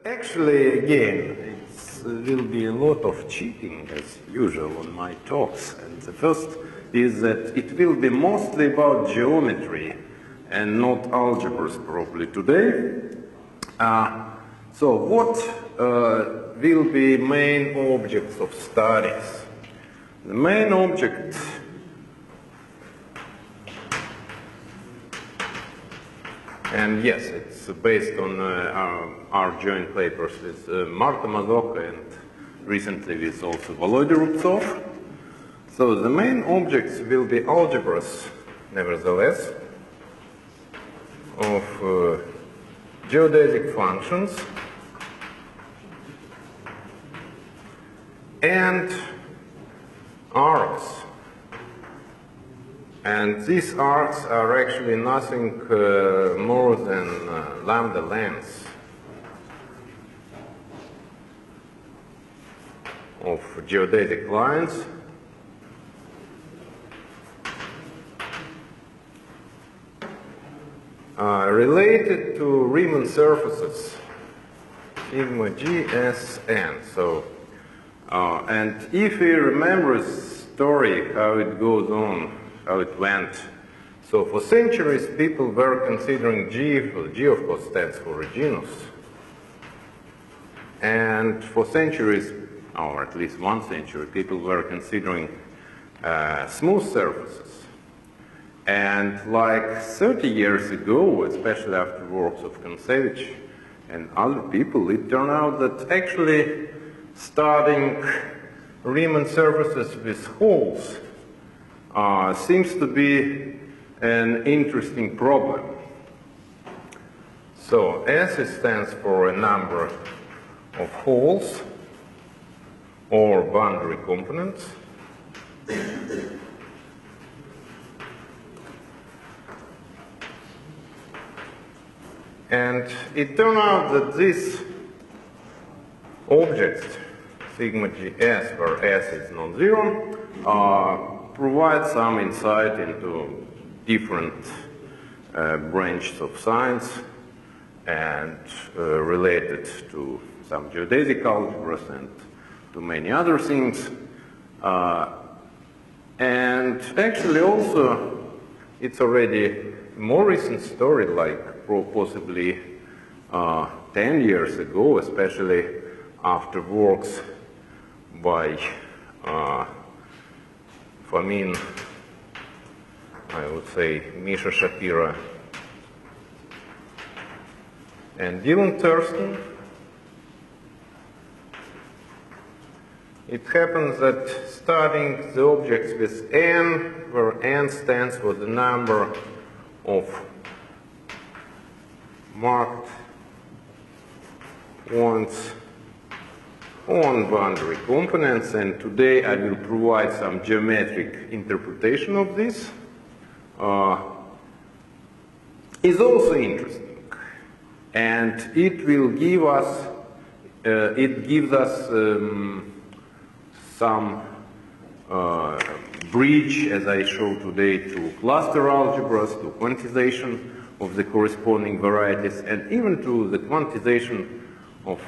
Actually, again, it will be a lot of cheating as usual on my talks. And the first is that it will be mostly about geometry and not algebras probably today. So what will be main objects of studies? The main object and yes, it's based on our joint papers with Marta Mazocca and recently with also Volodya Rubtsov. So the main objects will be algebras, nevertheless, of geodesic functions and arcs. And these arcs are actually nothing more than Lambdalens of geodesic lines. Related to Riemann surfaces, sigma g, s, n. So, and if we remember the story, how it goes on, how it went. So for centuries, people were considering G, well, G of course stands for Reginus. And for centuries, or at least 1 century, people were considering smooth surfaces. And like 30 years ago, especially after works of Kontsevich and other people, it turned out that actually studying Riemann surfaces with holes seems to be an interesting problem. So S stands for a number of holes or boundary components. And it turned out that these objects, sigma gs, where S is non-zero, provide some insight into different branches of science and related to some geodesic algebras and to many other things. And actually also, it's already a more recent story, like possibly 10 years ago, especially after works by Fomin, I would say Misha Shapira and Dylan Thurston. It happens that studying the objects with n, where n stands for the number of marked points on boundary components, and today I will provide some geometric interpretation of this, is also interesting. And it will give us, it gives us some bridge, as I showed today, to cluster algebras, to quantization of the corresponding varieties, and even to the quantization of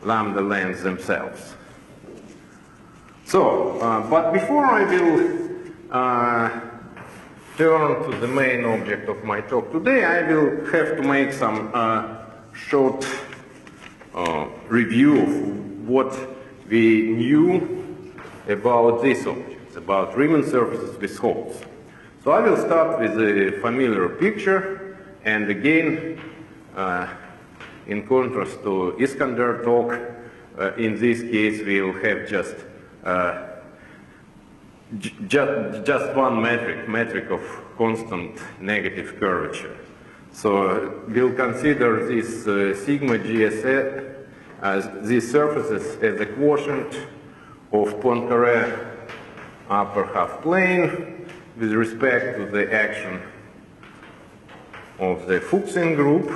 Lambdalens themselves. So, but before I will turn to the main object of my talk today, I will have to make some short review of what we knew about these objects, about Riemann surfaces with holes. So I will start with a familiar picture, and again, in contrast to Iskander talk, in this case we'll have just one metric of constant negative curvature. So we'll consider this sigma GSA as these surfaces as a quotient of Poincaré upper half plane with respect to the action of the Fuchsian group.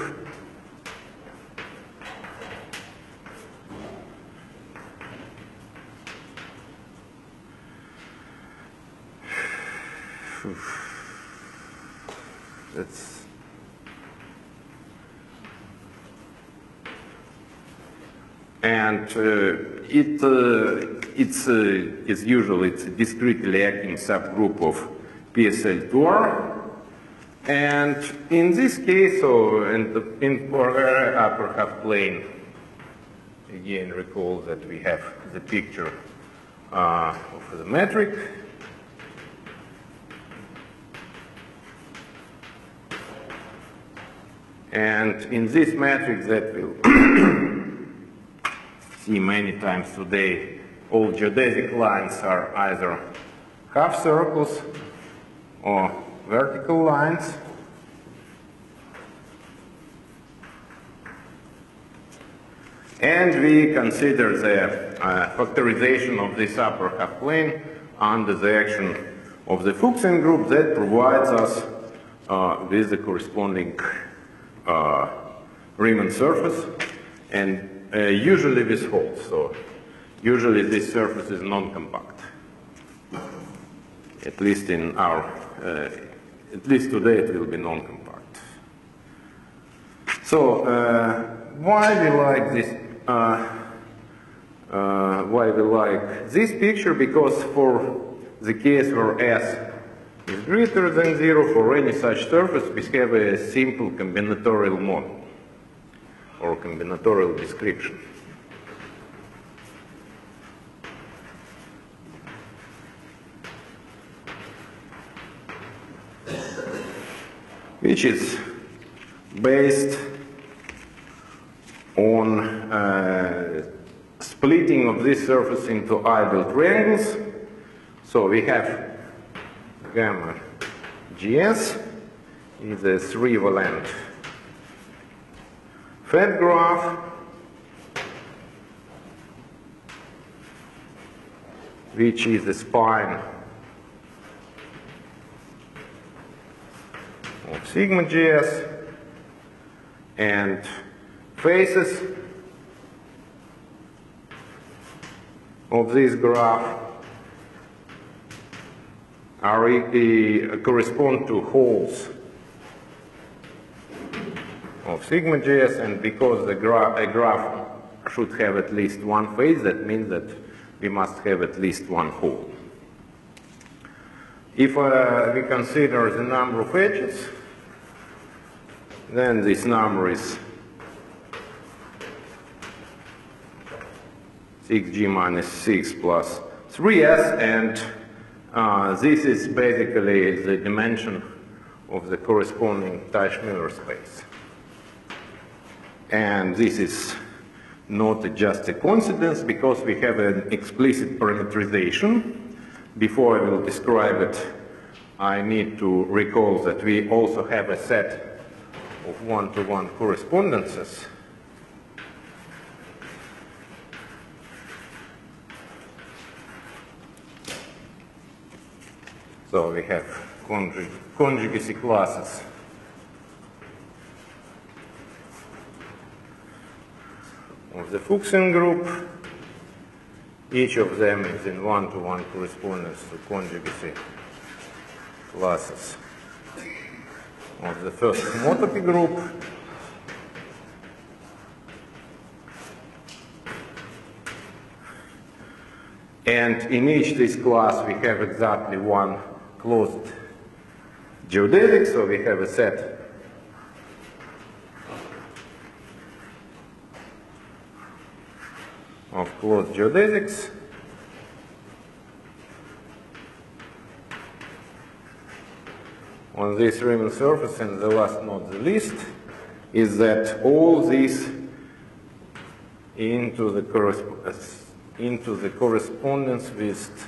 And it's usually it's a discretely acting subgroup of PSL2R. And in this case, so in for upper half plane, again recall that we have the picture of the metric. And in this matrix that we'll see many times today, all geodesic lines are either half circles or vertical lines. And we consider the factorization of this upper half plane under the action of the Fuchsian group that provides us with the corresponding Riemann surface, and usually with holes. So usually this surface is non-compact. At least in our, at least today it will be non-compact. So why we like this? Why we like this picture? Because for the case where S is greater than 0, for any such surface, we have a simple combinatorial model or combinatorial description. Which is based on splitting of this surface into ideal triangles. So we have gamma GS is a 3-valent fat graph which is the spine of sigma GS, and faces of this graph are correspond to holes of sigma GS, and because a graph should have at least one face, that means that we must have at least one hole. If we consider the number of edges, then this number is 6g minus 6 plus 3s, and this is basically the dimension of the corresponding Teichmüller space. And this is not just a coincidence, because we have an explicit parameterization. Before I will describe it, I need to recall that we also have a set of one-to-one correspondences. So we have conjugacy classes of the Fuchsian group. Each of them is in one-to-one correspondence to conjugacy classes of the first homotopy group. And in each this class we have exactly one closed geodesic, so we have a set of closed geodesics. On this Riemann surface, and the last not the least, is that all these into the correspondence with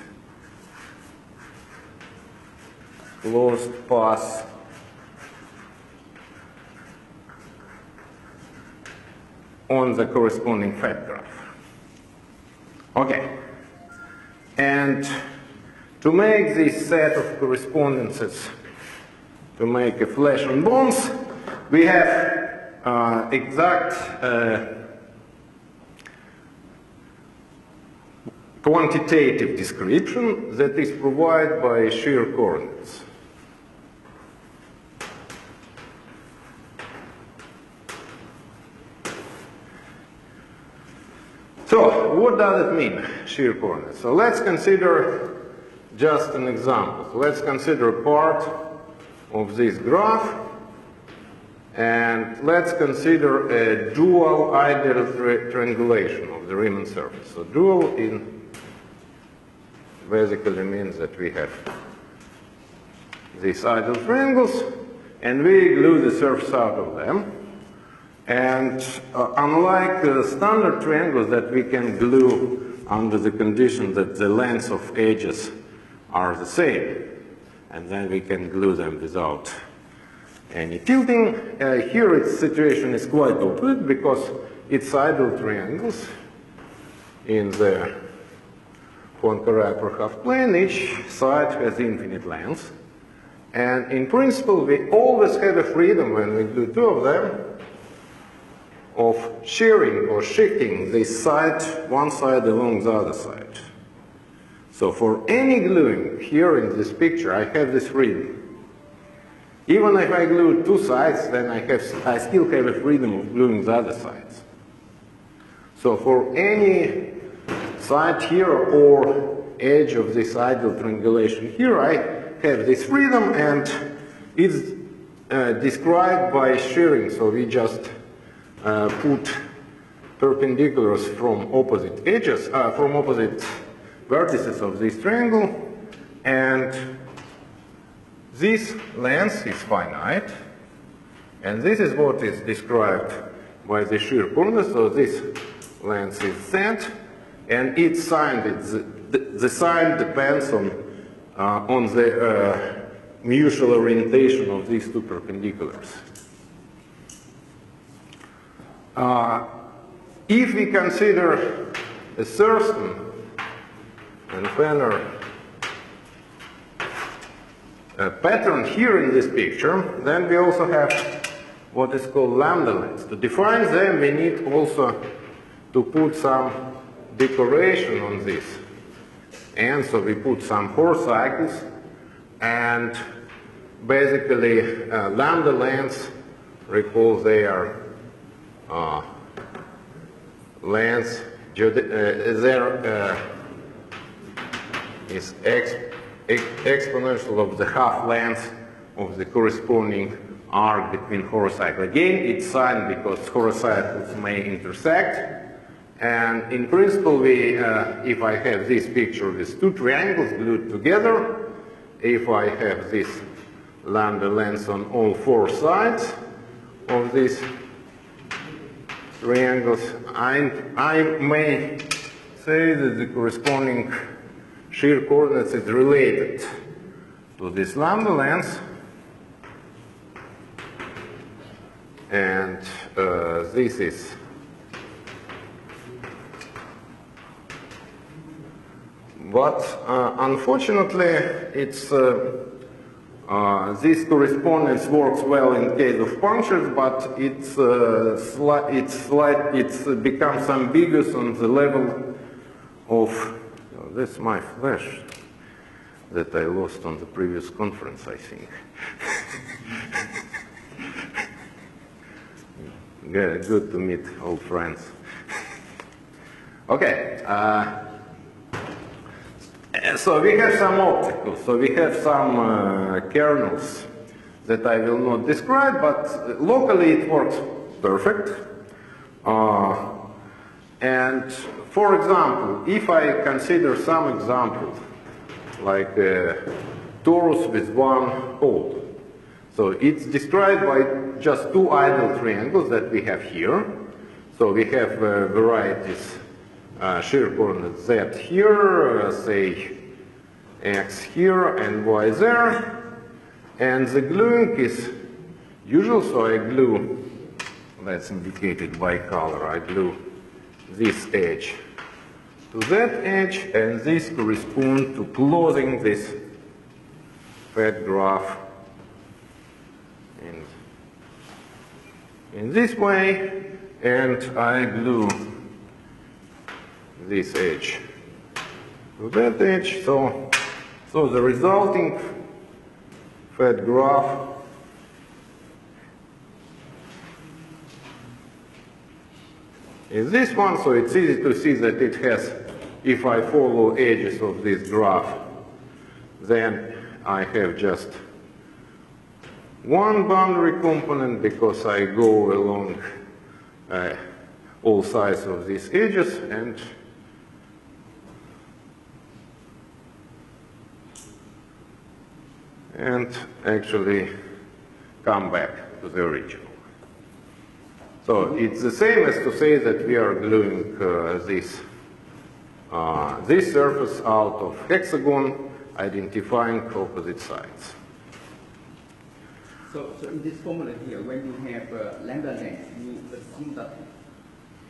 closed path on the corresponding fat graph. Okay, and to make this set of correspondences, to make a flesh and bones, we have exact quantitative description that is provided by shear coordinates. So, what does it mean, shear coordinates? So let's consider just an example. So let's consider a part of this graph, and let's consider a dual ideal triangulation of the Riemann surface. So dual basically means that we have these ideal triangles, and we glue the surface out of them. And unlike standard triangles that we can glue under the condition that the lengths of edges are the same, and then we can glue them without any tilting, here its situation is quite opposite, because it's ideal triangles in the Poincare half plane. Each side has infinite lengths. And in principle, we always have a freedom when we glue two of them of shearing or shifting this side, one side along the other side. So for any gluing here in this picture, I have this freedom. Even if I glue two sides, then I still have a freedom of gluing the other sides. So for any side here or edge of this ideal triangulation here, I have this freedom, and it's described by shearing. So we just put perpendiculars from opposite edges, from opposite vertices of this triangle, and this length is finite, and this is what is described by the shear coordinate. So this length is z, and its sign, the sign depends on the mutual orientation of these two perpendiculars. If we consider a certain and Fenner pattern here in this picture, then we also have what is called Lambdalens. To define them, we need also to put some decoration on this. And so we put some 4 cycles, and basically Lambdalens, recall they are lengths, there is exponential of the half length of the corresponding arc between horocycles. Again, it's signed because horocycles may intersect. And in principle, if I have this picture with two triangles glued together, if I have this lambda length on all 4 sides of these triangles, I may say that the corresponding shear coordinates is related to this lambda length, and this is but unfortunately, it's this correspondence works well in case of punctures, but it becomes ambiguous on the level of this is my flash that I lost on the previous conference, I think. Good to meet old friends. Okay. So we have some opticals, so we have some kernels that I will not describe, but locally it works perfect. And for example, if I consider some example, like a torus with one pole, so it's described by just 2 ideal triangles that we have here. So we have varieties shear coordinate z here, say x here and y there, and the gluing is usual, so I glue, that's indicated by color, I glue this edge to that edge, and this corresponds to closing this fat graph in this way, and I glue this edge to that edge, so the resulting fat graph is this one, so it's easy to see that it has, if I follow edges of this graph, then I have just one boundary component because I go along all sides of these edges and actually come back to the original. So it's the same as to say that we are gluing this surface out of hexagon, identifying opposite sides. So in this formula here, when you have Lambdalens, you assume that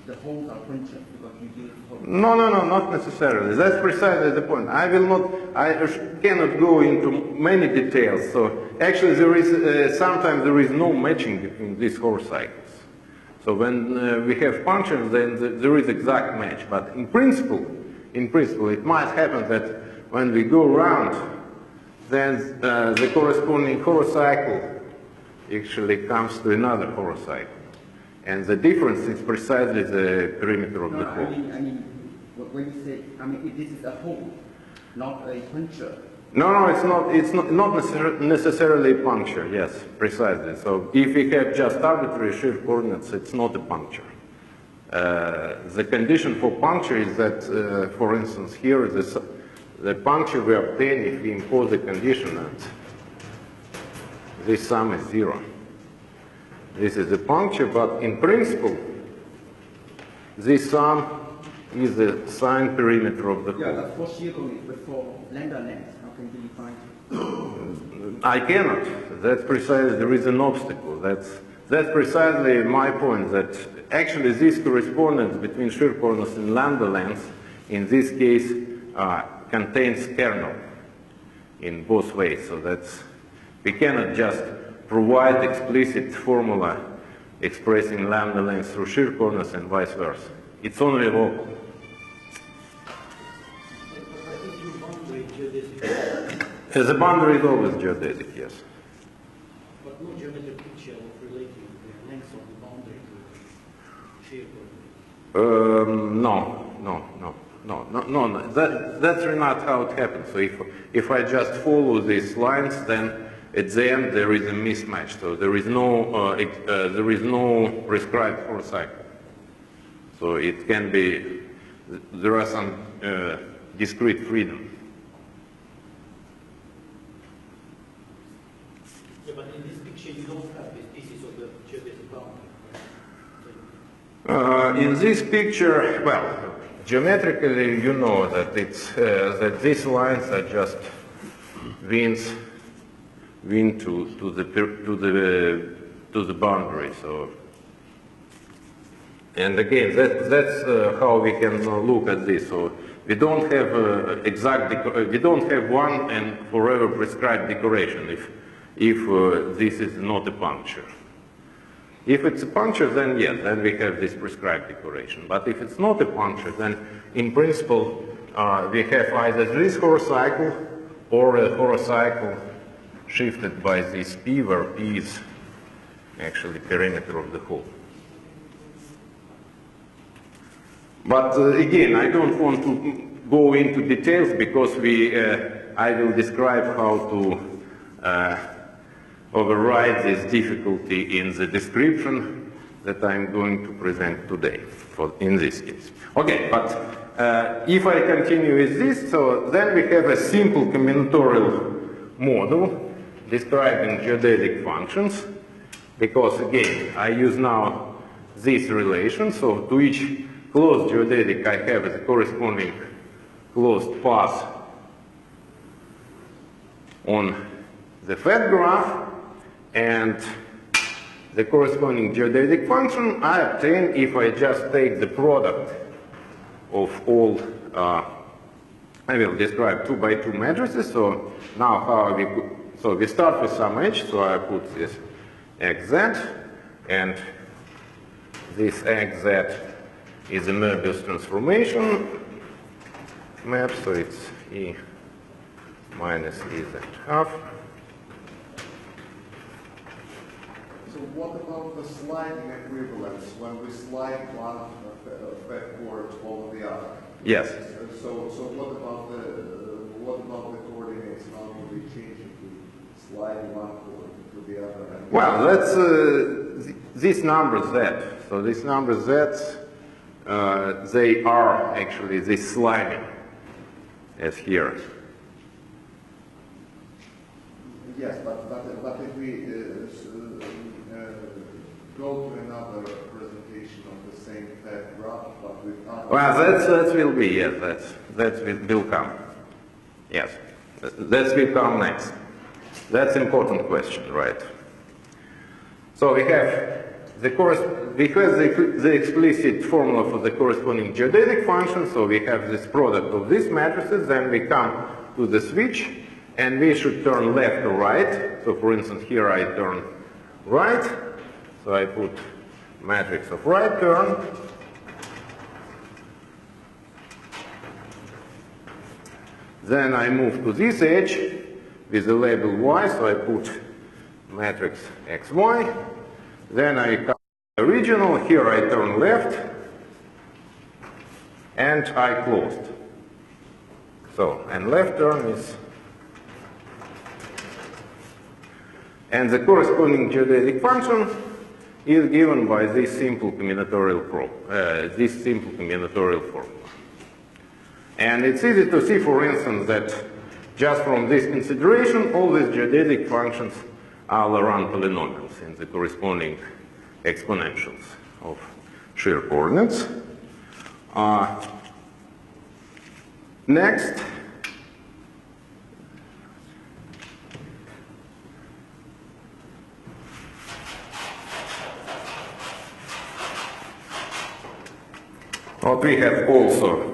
the holes are punctured because you use holes. No, not necessarily. That's precisely the point. I cannot go into many details. So actually, there is sometimes there is no matching between these Hor cycles. So when we have punctures, then there is exact match. But in principle, it might happen that when we go around, then the corresponding Hor cycle actually comes to another Hor cycle. And the difference is precisely the perimeter of the hole. I mean, when you say, this is a hole, not a puncture. No, it's not necessarily a puncture, yes, precisely. So if we have just arbitrary shear coordinates, it's not a puncture. The condition for puncture is that, for instance, here, the puncture we obtain if we impose the condition that this sum is 0. This is a puncture, but in principle, this sum is the sign perimeter of the hole. Yeah, that's for shear coordinates, but for Lambdalens, how can you define it? I cannot. That's precisely, there is an obstacle. That's precisely my point, that actually this correspondence between shear coordinates and Lambdalens, in this case, contains kernel in both ways. So that's, we cannot just provide explicit formula expressing Lambdalens through shear coordinates and vice versa. It's only local. The boundary is always geodesic, yes. But no geometric picture of relating the length of the boundary to shear coordinates. No. That's really not how it happens. So if I just follow these lines, then at the end there is a mismatch. So there is no prescribed Hor cycle. So it can be, there are some discrete freedom. Yeah, but in this picture you don't have this pieces of the geodesic boundary. In this picture, well, geometrically you know that it's that these lines are just Wiens to the boundary. So, and again, that's how we can look at this. So we don't have we don't have one and forever prescribed decoration if this is not a puncture. If it's a puncture, then yes, then we have this prescribed decoration. But if it's not a puncture, then in principle we have either this Hor cycle or a Hor cycle shifted by this P, where P is actually perimeter of the hole. But again, I don't want to go into details because I will describe how to override this difficulty in the description that I'm going to present today in this case. Okay, but if I continue with this, so then we have a simple combinatorial model describing geodesic functions, because again, I use now this relation, so to each closed geodesic I have the corresponding closed path on the fat graph, and the corresponding geodesic function I obtain if I just take the product of all, I will describe 2 by 2 matrices. So now how we start with some h, so I put this xz, and this xz is a Möbius transformation map, so it's E minus Ez half. what about the sliding equivalence when we slide one vector over the other? Yes. So what about the coordinates? How do we change if we slide one coordinate to the other? Well, that's this number z. So this number z, they are actually this sliding, as here. Yes, but if we go to another presentation of the same fat graph, but with other... Well, that will be, yes, that will come. Yes, that will come next. That's an important question, right? So we have the explicit formula for the corresponding geodetic function, so we have this product of these matrices, then we come to the switch, and we should turn left or right. So for instance, here I turn right, so I put matrix of right turn. Then I move to this edge with the label y, so I put matrix xy. Then I come to the original, here I turn left, and I closed. So, and left turn is... And the corresponding geodetic function is given by this simple combinatorial formula. And it's easy to see, for instance, that just from this consideration, all these geodetic functions are Laurent polynomials in the corresponding exponentials of shear coordinates. Next, what we have also,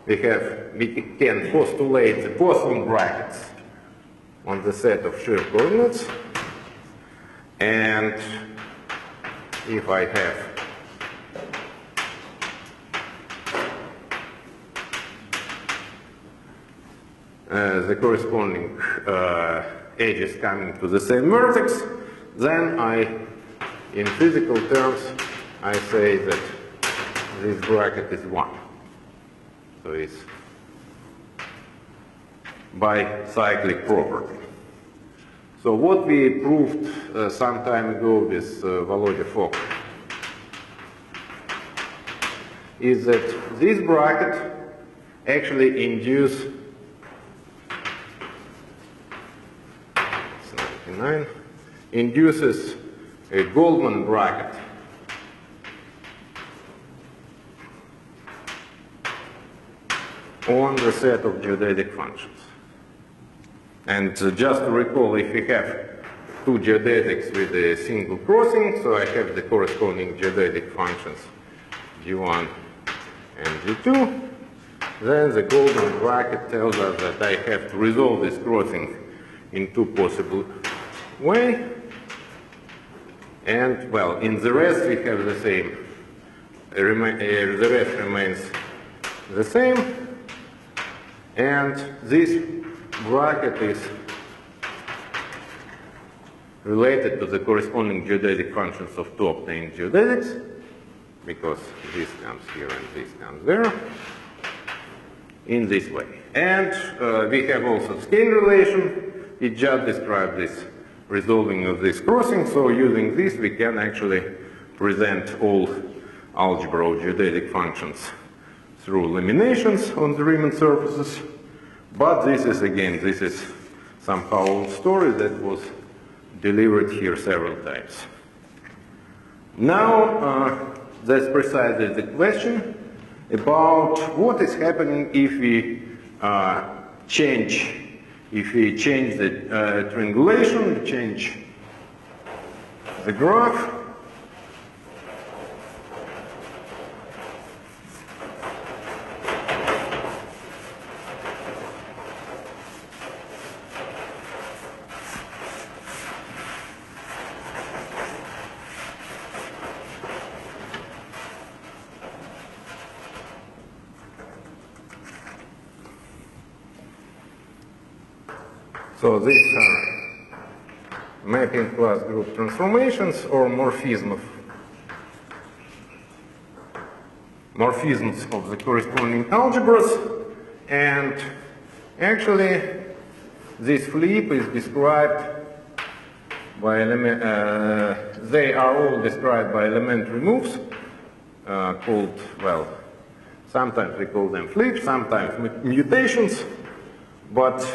we can postulate the Poisson brackets on the set of shear coordinates. And if I have the corresponding edges coming to the same vertex, then in physical terms, I say that this bracket is 1. So it's bicyclic property. So what we proved some time ago with Volodya Fock is that this bracket actually induces a Goldman bracket on the set of geodetic functions. And just to recall, if we have two geodetics with a single crossing, so I have the corresponding geodetic functions g1 and g2, then the Goldman bracket tells us that I have to resolve this crossing in two possible ways. And, well, in the rest we have the same, the rest remains the same. And this bracket is related to the corresponding geodetic functions of two obtained geodetics, because this comes here and this comes there, in this way. And we have also skein relation. It just describes this resolving of this crossing, so using this we can actually present all algebra of geodetic functions through eliminations on the Riemann surfaces. But this is, again, this is somehow old story that was delivered here several times. Now, that's precisely the question about what is happening if we change the triangulation, change the graph. So these are mapping class group transformations or morphisms of the corresponding algebras. And actually, this flip is described by they are all described by elementary moves called, well, sometimes we call them flips, sometimes mutations, but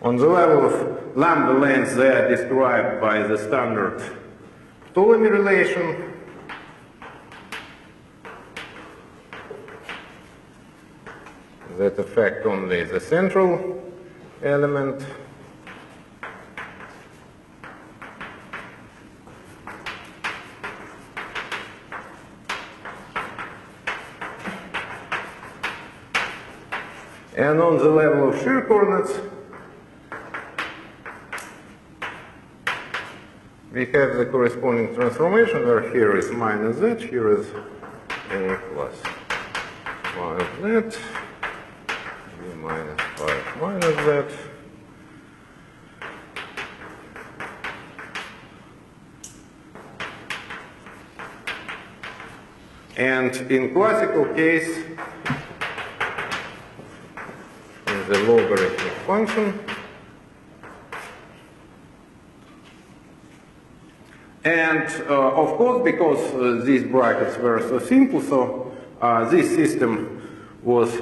on the level of Lambdalens, they are described by the standard Ptolemy relation. That affect only the central element. And on the level of shear coordinates, we have the corresponding transformation where here is minus z, here is a plus 5z, b minus 5 minus z. And in classical case, is the logarithmic function. And of course, because these brackets were so simple, so this system was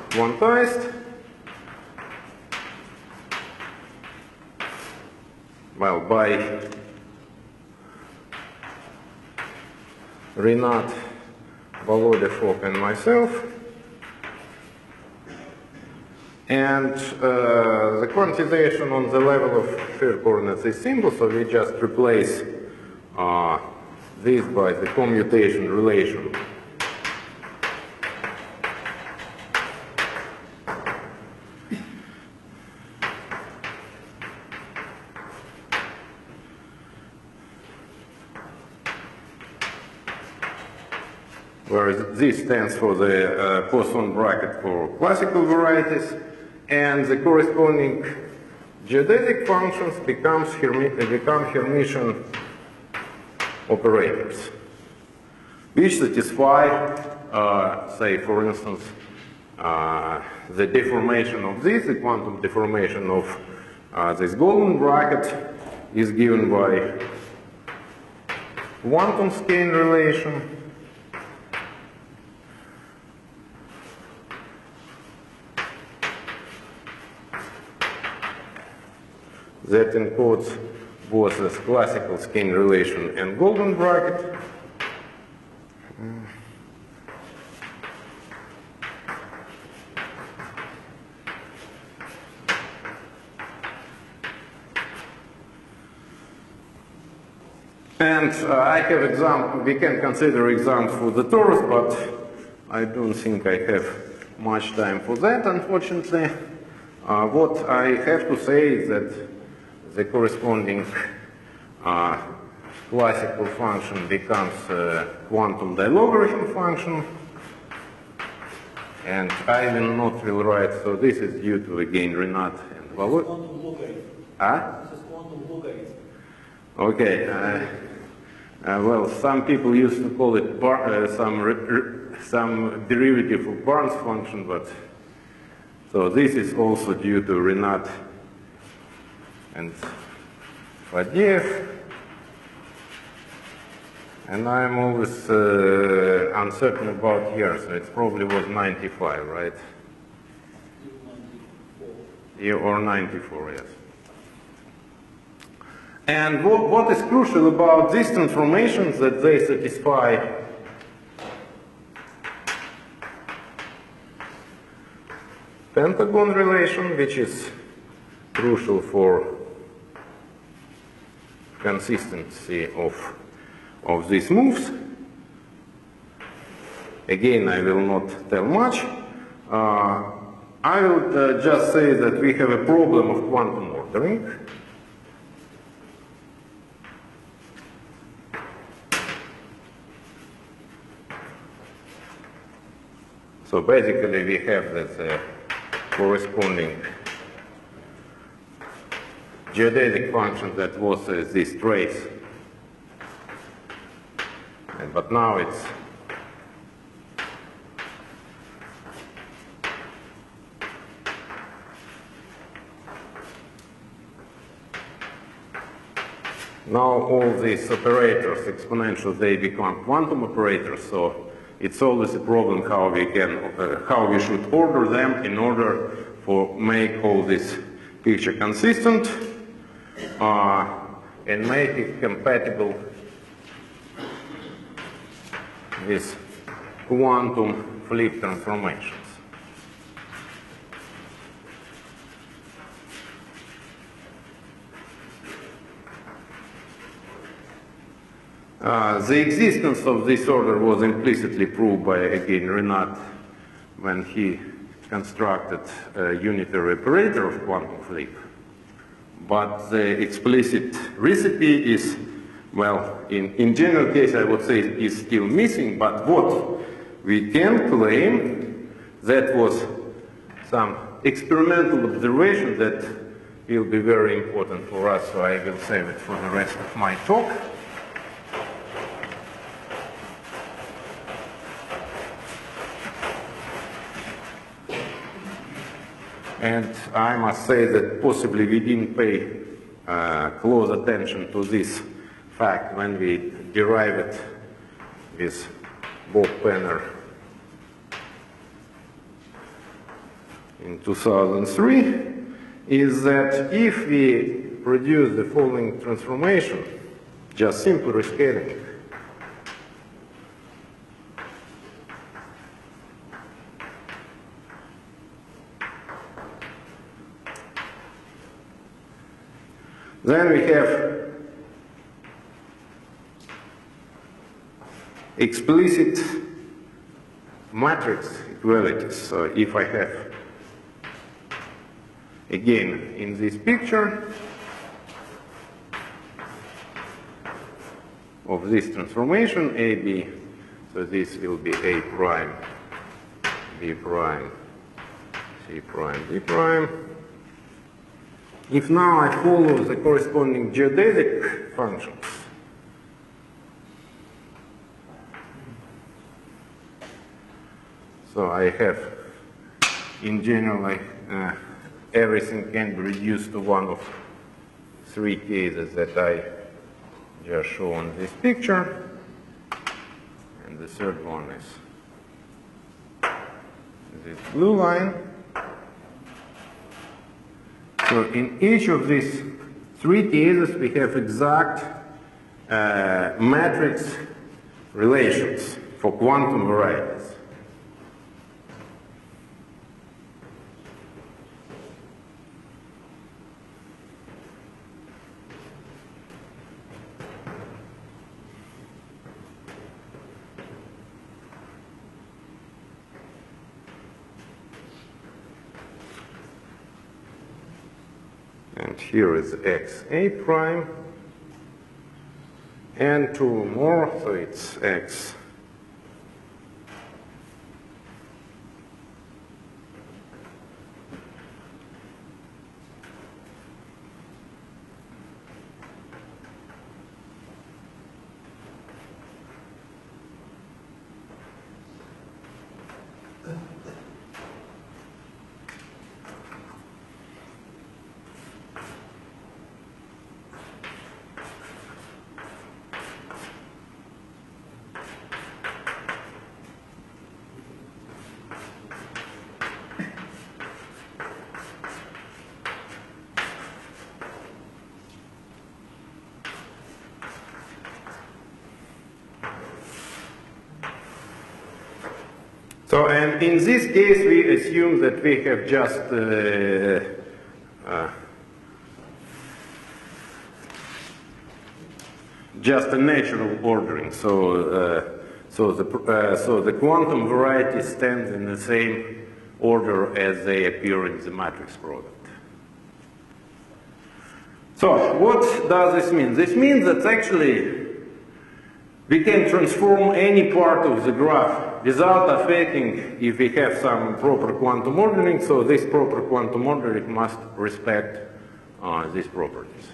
quantized. Well, by Rinat, Volodya and myself. And the quantization on the level of shear coordinates is simple, so we just replace this by the commutation relation. Where this stands for the Poisson bracket for classical varieties, and the corresponding geodesic functions become Hermitian operators, which satisfy, say, for instance, the deformation of this, the quantum deformation of this golden bracket is given by quantum skein relation. That encodes both this classical skein relation and golden bracket. And I have example, we can consider examples for the torus, but I don't think I have much time for that, unfortunately. What I have to say is that the corresponding classical function becomes a quantum dilogarithm function, and I will not write, so this is due to again Rinat and Volodya. Quantum logarithm. Ah? This is quantum logarithm. Okay. Well, some people used to call it some derivative of Barnes function, but so this is also due to Rinat and Faddeev, and I'm always uncertain about year, so it probably was 95, right? 94. Or 94, yes. And what is crucial about these transformations that they satisfy pentagon relation, which is crucial for consistency of these moves. Again, I will not tell much. I will just say that we have a problem of quantum ordering. So basically we have this corresponding geodesic function that was this trace. But now it's now all these operators, exponentials, they become quantum operators. So it's always a problem how we should order them in order for make all this picture consistent and make it compatible with quantum flip transformations. The existence of this order was implicitly proved by, again, Riemann when he constructed a unitary operator of quantum flip. But the explicit recipe is, well, in general case, I would say is still missing, but what we can claim that was some experimental observation that will be very important for us, so I will save it for the rest of my talk. And I must say that possibly we didn't pay close attention to this fact when we derived it with Bob Penner in 2003, is that if we produce the following transformation, just simple rescaling, then we have explicit matrix equalities. So if I have, again, in this picture of this transformation, A, B, so this will be A prime, B prime, C prime, D prime. If now I follow the corresponding geodesic functions, so I have, in general, everything can be reduced to one of three cases that I just show on this picture, and the third one is this blue line. So in each of these three cases, we have exact matrix relations for quantum varieties. And here is x a prime, and two more, so it's x So, and in this case, we assume that we have just a natural ordering. So, so the quantum variety stands in the same order as they appear in the matrix product. So, what does this mean? This means that actually we can transform any part of the graph without affecting if we have some proper quantum ordering, so this proper quantum ordering must respect these properties.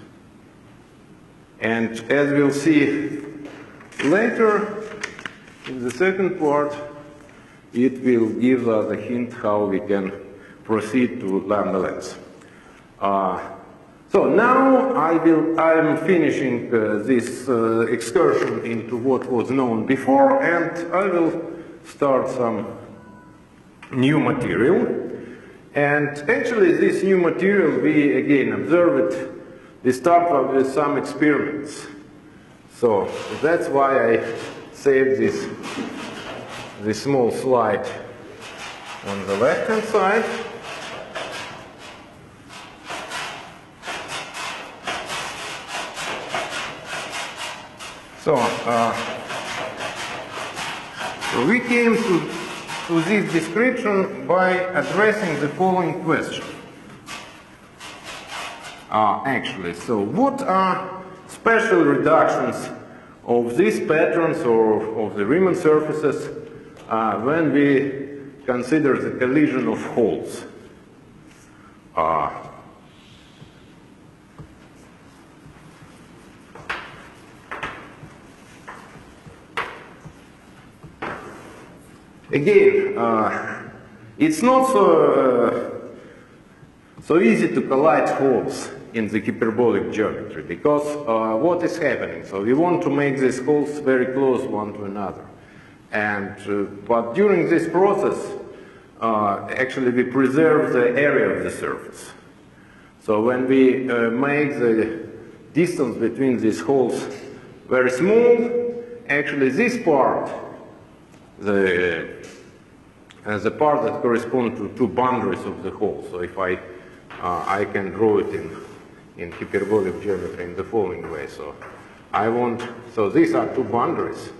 And as we'll see later, in the second part, it will give us a hint how we can proceed to Lambdalens. So now I am finishing this excursion into what was known before, and I will start some new material. And actually this new material, we again observe it, we start with some experiments. So that's why I saved this small slide on the left-hand side. So we came to this description by addressing the following question. Actually, so what are special reductions of these patterns or of the Riemann surfaces when we consider the collision of holes? Again, it's not so easy to collide holes in the hyperbolic geometry, because what is happening? So we want to make these holes very close one to another. And, but during this process, actually we preserve the area of the surface. So when we make the distance between these holes very small, actually this part, the part that corresponds to two boundaries of the hole. So if I can draw it in hyperbolic geometry in the following way. So so these are two boundaries.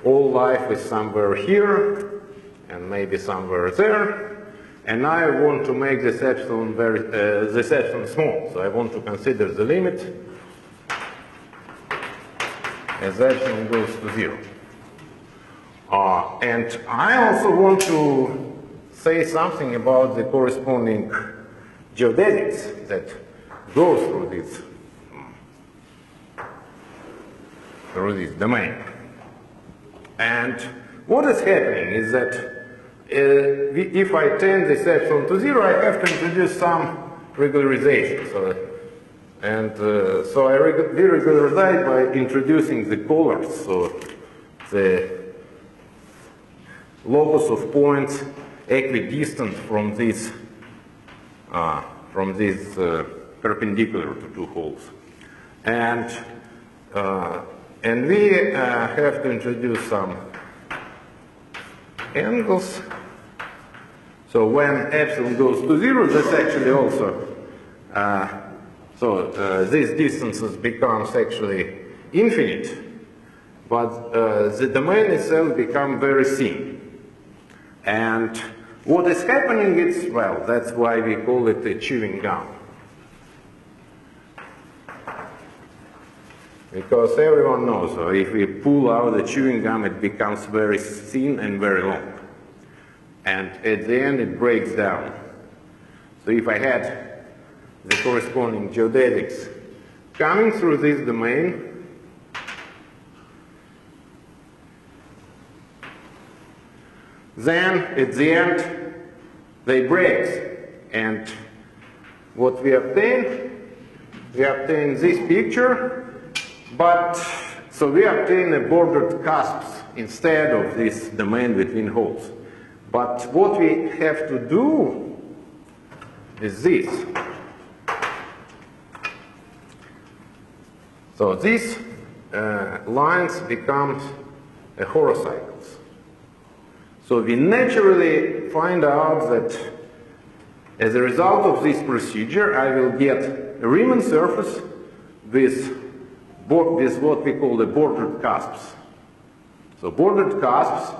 All life is somewhere here and maybe somewhere there. And I want to make this epsilon small. So I want to consider the limit as epsilon goes to 0. And I also want to say something about the corresponding geodetics that go through this domain. And what is happening is that if I tend this epsilon to 0, I have to introduce some regularization. So I deregularize by introducing the collars. So the locus of points equidistant from this perpendicular to two holes, and we have to introduce some angles. So when epsilon goes to 0, that's actually also these distances becomes actually infinite, but the domain itself becomes very thin. And what is happening is, well, that's why we call it a chewing gum. Because everyone knows, so if we pull out the chewing gum, it becomes very thin and very long. And at the end, it breaks down. So if I had the corresponding geodetics coming through this domain, then at the end they break, and what we obtain this picture, but so we obtain a bordered cusps instead of this domain between holes. But what we have to do is this. So these lines become horocycles. So we naturally find out that as a result of this procedure, I will get a Riemann surface with what we call the bordered cusps. So bordered cusps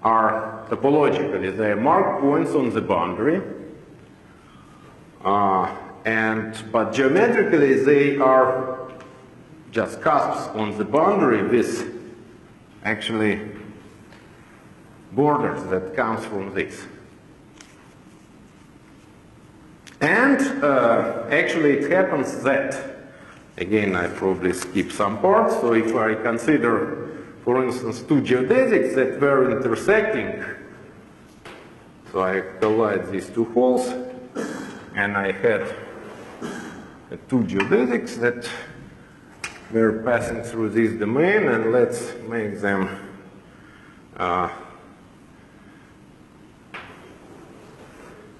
are topologically, they are marked points on the boundary, but geometrically they are just cusps on the boundary with actually borders that comes from this. And actually it happens that, again, I probably skip some parts, so if I consider, for instance, two geodesics that were intersecting, so I collide these two holes, and I had two geodesics that were passing through this domain, and let's make them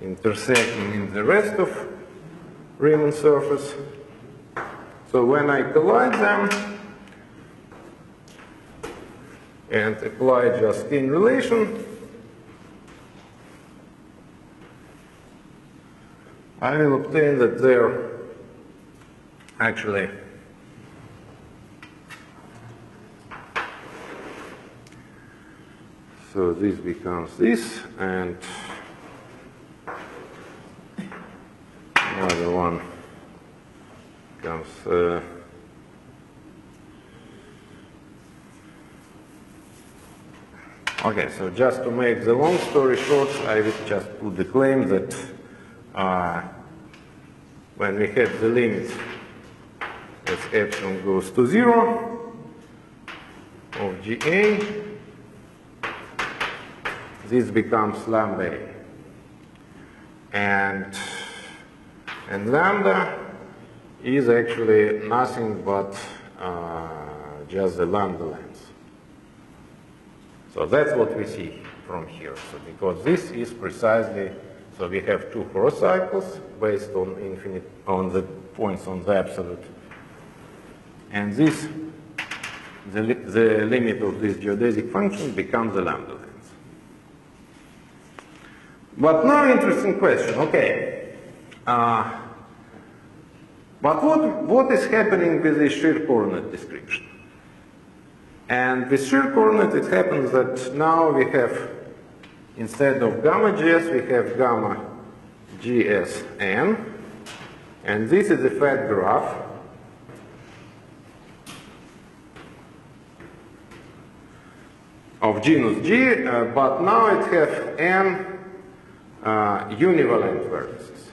intersecting in the rest of Riemann surface. So when I collide them and apply just in relation, I will obtain that they're actually so this becomes this, and the other one becomes okay, so just to make the long story short, I will just put the claim that when we have the limit as epsilon goes to 0 of GA, this becomes lambda A. And lambda is actually nothing but just the Lambdalens. So that's what we see from here. So because this is precisely, so we have two Horo cycles based on infinite, on the points on the absolute. And this, the limit of this geodesic function becomes the Lambdalens. But now interesting question, okay. But what is happening with the shear coordinate description? And with shear coordinate, it happens that now we have, instead of gamma GS, we have gamma GSN. And this is a fat graph. Of genus G, but now it has n univalent vertices.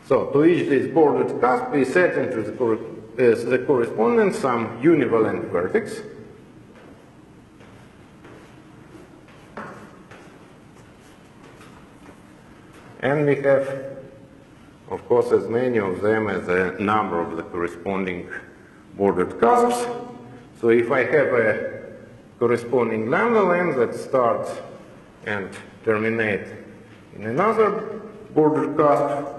So to each this bordered cusp, we set into the correspondence some univalent vertex. And we have, of course, as many of them as a number of the corresponding bordered cusps. So if I have a corresponding Lambdalens that starts and terminate in another bordered cusp,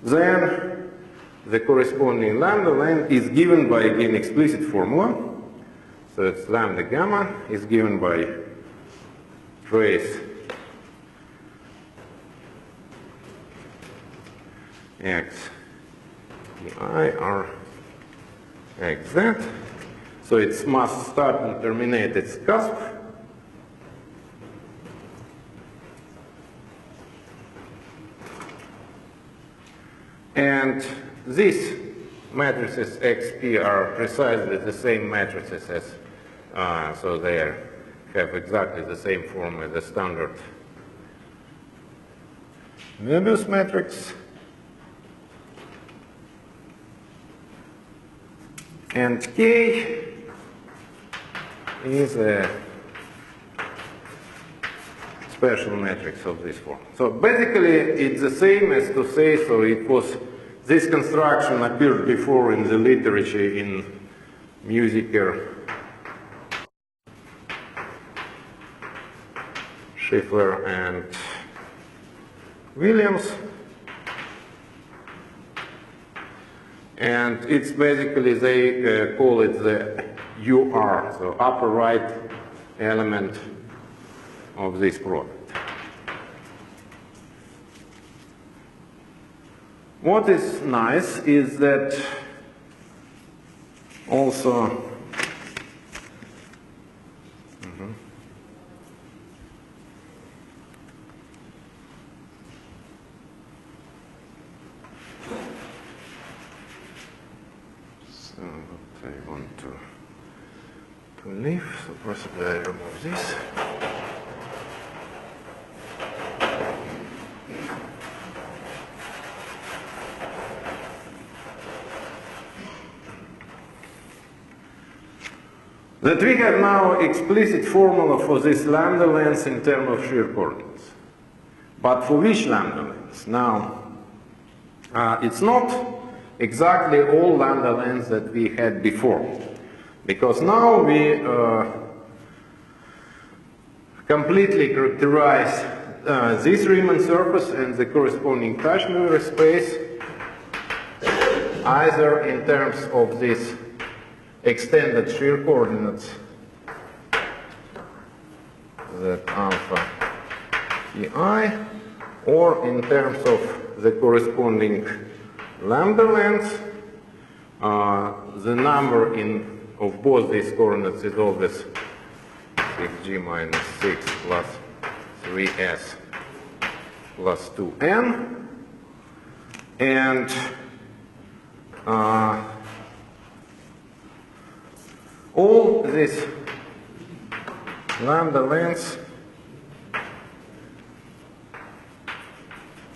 then the corresponding Lambdalen is given by, again, explicit formula. So it's lambda gamma is given by trace x I or xz. So it must start and terminate its cusp. And these matrices XP are precisely the same matrices as, so they have exactly the same form as the standard Möbius matrix. And K is a special matrix of this form. So basically it's the same as to say, so it was, this construction appeared before in the literature in Musiker, Schiffer and Williams. And it's basically, they call it the UR, so upper right element of this product. What is nice is that also to leave, so possibly I remove this. That we have now explicit formula for this Lambdalens in terms of shear coordinates. But for which Lambdalens? Now, it's not exactly all Lambdalens that we had before. Because now we completely characterize this Riemann surface and the corresponding Kashmir space either in terms of this extended shear coordinates that alpha ei, or in terms of the corresponding Lambdalens. The number of both these coordinates is always 6g minus 6 plus 3s plus 2n. And all these Lambdalens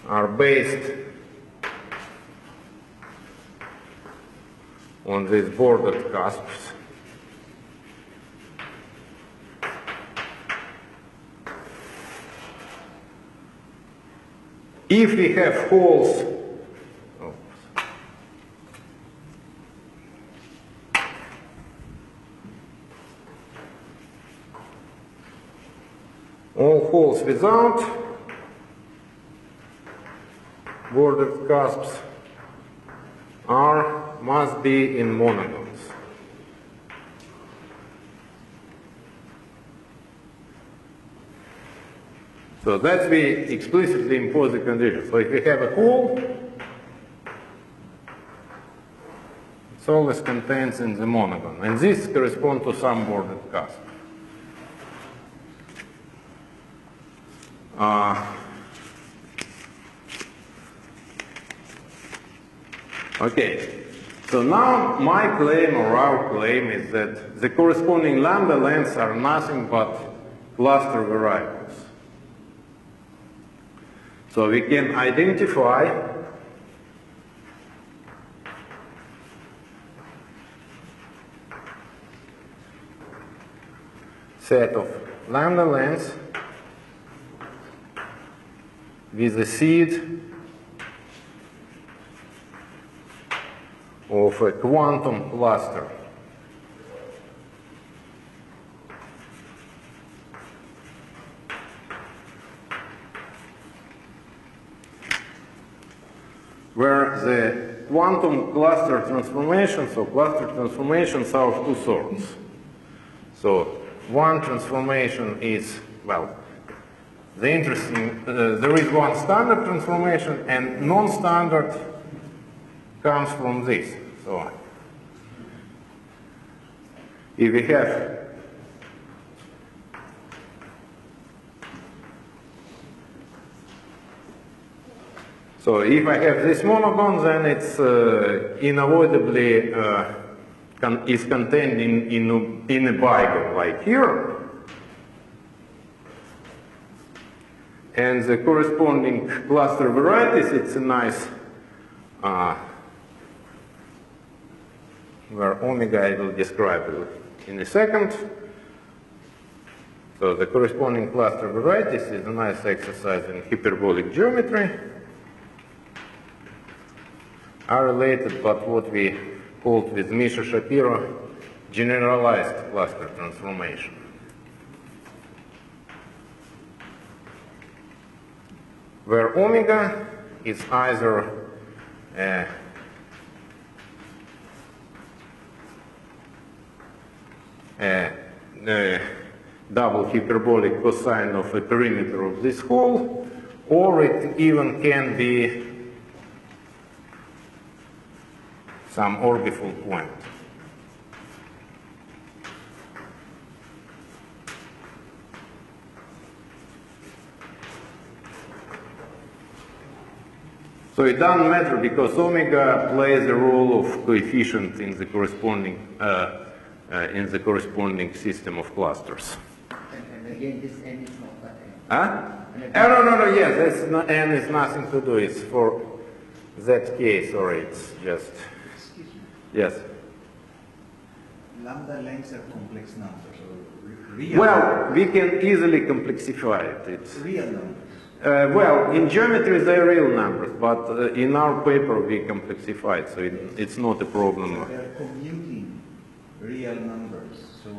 are based on these bordered cusps. If we have holes, all holes without bordered cusps must be in monodromes. So that we explicitly impose the condition. So if we have a hole, it always contains in the monodrome, and this corresponds to some bordered cusp. Okay, so now my claim or our claim is that the corresponding Lambdalens are nothing but cluster variables. So we can identify set of Lambdalens with a seed of a quantum cluster. Where the quantum cluster transformations or cluster transformations are of two sorts. So one transformation is, well, there is one standard transformation, and non-standard comes from this. So if we have if I have this monodrome, then it's unavoidably is contained in a bigram like here. And the corresponding cluster varieties, it's a nice, where omega I will describe it in a second. So the corresponding cluster varieties is a nice exercise in hyperbolic geometry. Are related, but what we called with Misha Shapiro generalized cluster transformation. Where omega is either a double hyperbolic cosine of a perimeter of this hole, or it even can be some orbifold point. So it doesn't matter because omega plays a role of coefficient in the corresponding in the corresponding system of clusters. And again, this n is not that n. Huh? No, yes, that's not, n is nothing to do. It's for that case, or it's just, Excuse me. yes. Lambdalens are complex numbers, or real Well, we can easily complexify it. It's, real numbers. well, in geometry they're real numbers, but in our paper we complexified, so it's not a problem. So they're commuting real numbers. So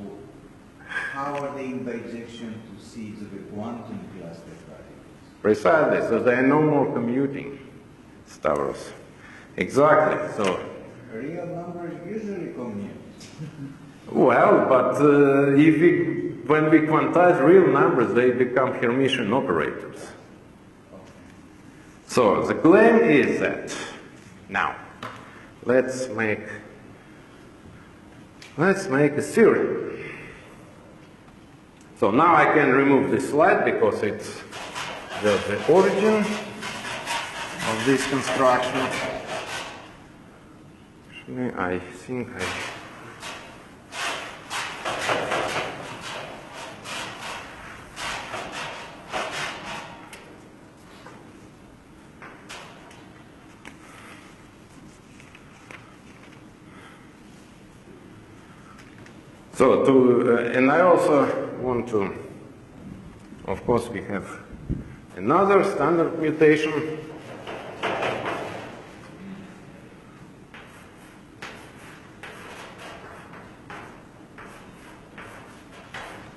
how are they in bijection to C to the quantum cluster varieties? Precisely, so there are no more commuting, Stavros. Exactly, so. Real numbers usually commute. Well, but when we quantize real numbers, they become Hermitian operators. So the claim is that, now, let's make a theorem. So now I can remove this slide because it's the origin of this construction. Actually, I think and I also want to, of course, we have another standard mutation.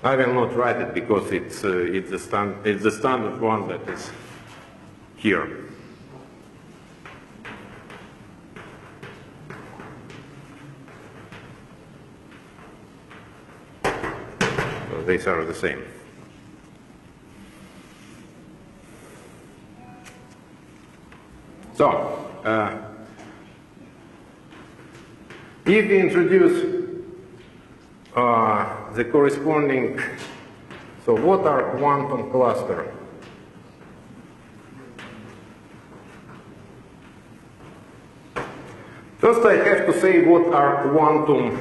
I will not write it because it's the standard one that is here. These are the same. So, if we introduce the corresponding, so what are quantum cluster? First I have to say what are quantum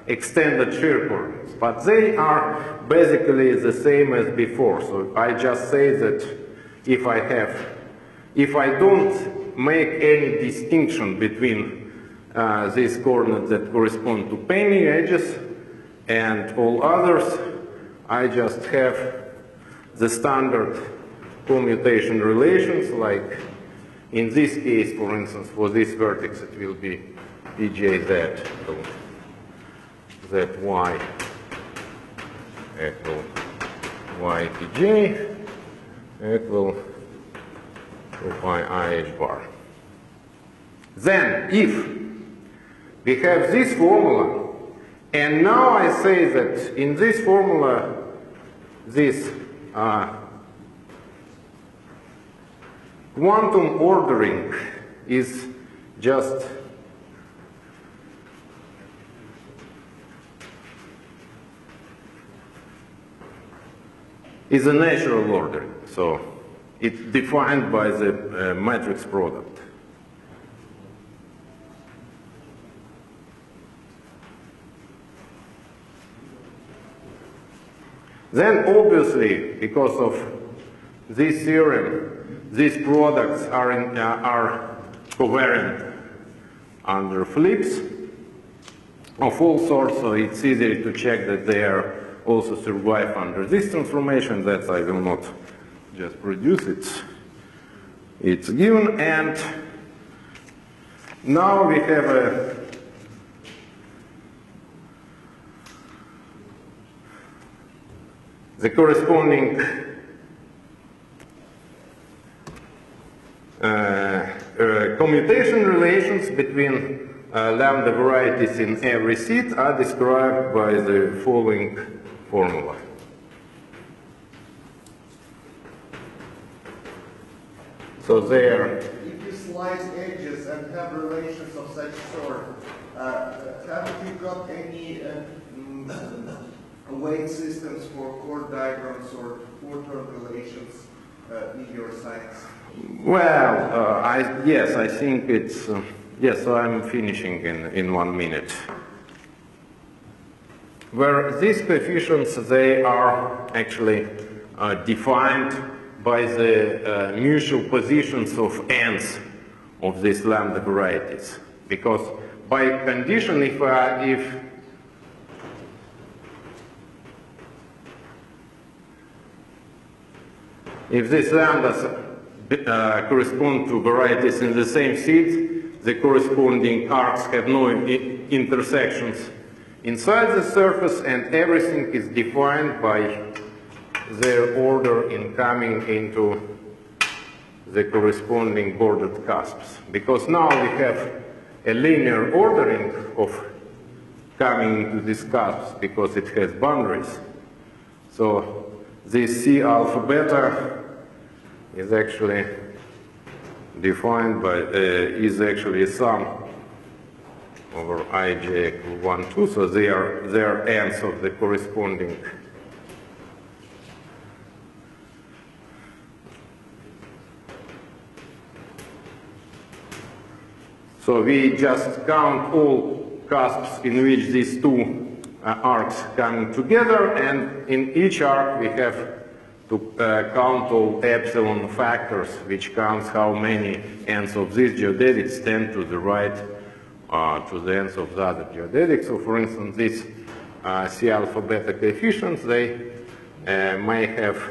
extended shear coordinates, but they are basically the same as before. So I just say that if I don't make any distinction between these coordinates that correspond to penny edges and all others, I just have the standard commutation relations, like in this case, for instance, for this vertex it will be pjz. So that y equal ypj equal 2pi I h bar. Then, if we have this formula, and now I say that in this formula, this quantum ordering is just is a natural ordering, so it's defined by the matrix product. Then obviously, because of this theorem, these products are covariant under flips of all sorts, so it's easy to check that they are also survive under this transformation. That I will not just produce it. It's given, and now we have the corresponding commutation relations between lambda varieties in every seat are described by the following formula. So there. If you slice edges and have relations of such sort, haven't you got any weight systems for chord diagrams or four-term relations in your science? Well, yes, I think it's yes. So I'm finishing in 1 minute. where these coefficients, they are actually defined by the mutual positions of n's of these lambda varieties. Because by condition, if these lambdas correspond to varieties in the same seeds, the corresponding arcs have no intersections inside the surface, and everything is defined by their order in coming into the corresponding bordered cusps. Because now we have a linear ordering of coming into these cusps because it has boundaries. So this C alpha beta is actually defined by, is actually a sum over ij equal 1, 2, so they are ends of the corresponding so we just count all cusps in which these two arcs come together, and in each arc we have to count all epsilon factors, which counts how many ends of this geodetic tend to the right to the ends of the other geodetic. So for instance, these C alpha beta coefficients, they may have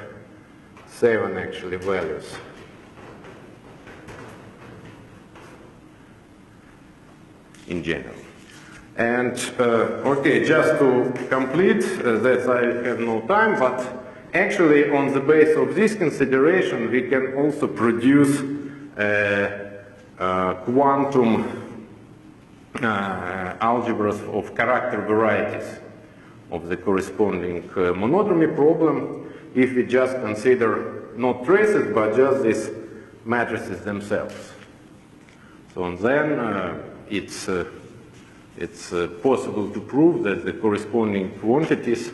7 actually values. In general. And okay, just to complete, that I have no time, but actually on the basis of this consideration, we can also produce quantum algebras of character varieties of the corresponding monodromy problem if we just consider not traces but just these matrices themselves. So and then it's possible to prove that the corresponding quantities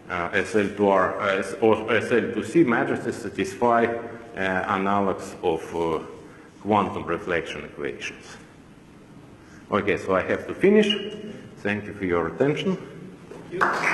SL2R or SL2C matrices satisfy analogs of quantum reflection equations. Okay, so I have to finish. Thank you for your attention. Thank you.